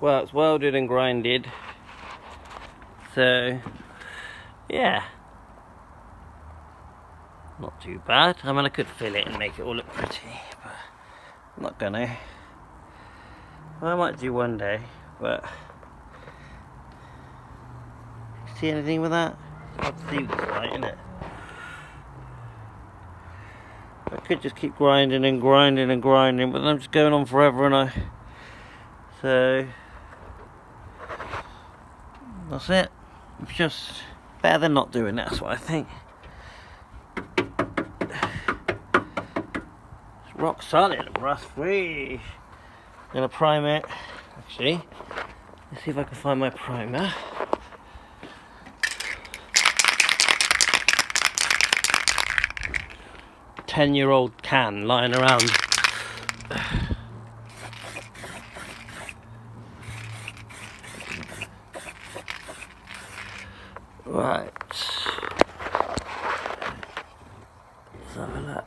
well, it's welded and grinded. So, yeah. Not too bad. I mean, I could fill it and make it all look pretty, but I'm not gonna. Well, I might do one day, but see anything with that? Hard to see with this light, isn't it? I could just keep grinding and grinding and grinding, but I'm just going on forever, and so that's it. It's just better than not doing it, that's what I think. It's rock solid, rust free. I'm gonna prime it. Actually, let's see if I can find my primer. Ten-year-old can lying around. Right. Let's have a look.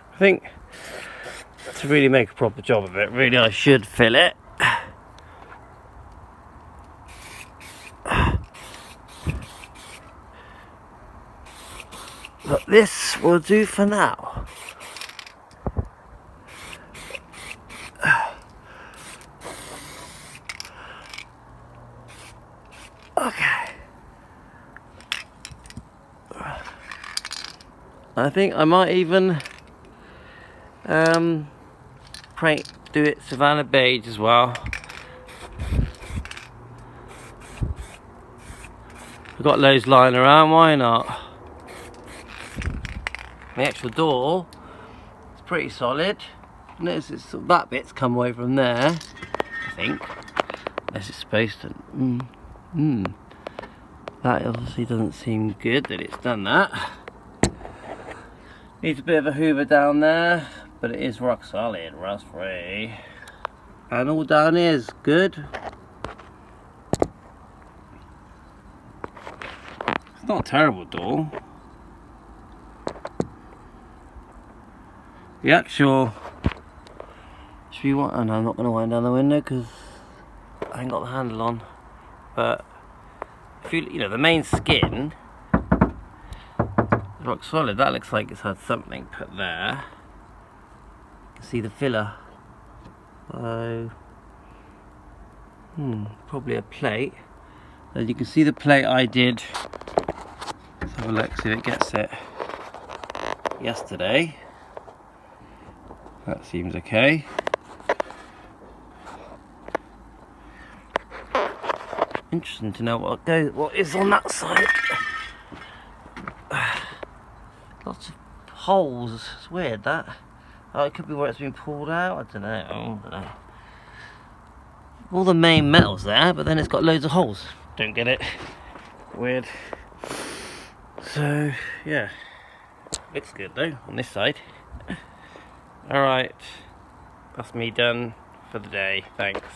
I think to really make a proper job of it, really I should fill it. But this will do for now. Okay. I think I might even do it Savannah beige as well. We've got loads lying around, why not? The actual door is pretty solid. Notice it's, that bit's come away from there, I think. Unless it's supposed to. That obviously doesn't seem good that it's done that. Needs a bit of a hoover down there, but it is rock solid, rust free. And all down here is good. It's not a terrible door. The actual, should we want, oh no, I'm not going to wind down the window because I ain't got the handle on. But if you know, the main skin, rock solid. That looks like it's had something put there. You can see the filler. So, probably a plate. And you can see the plate I did. Let's have a look, see if it gets it. Yesterday. That seems okay. Interesting to know what is on that side. Lots of holes. It's weird that. Oh, it could be where it's been pulled out. I don't know. All the main metal's there, but then it's got loads of holes. Don't get it. Weird. So yeah, looks good though on this side. Alright, that's me done for the day, thanks.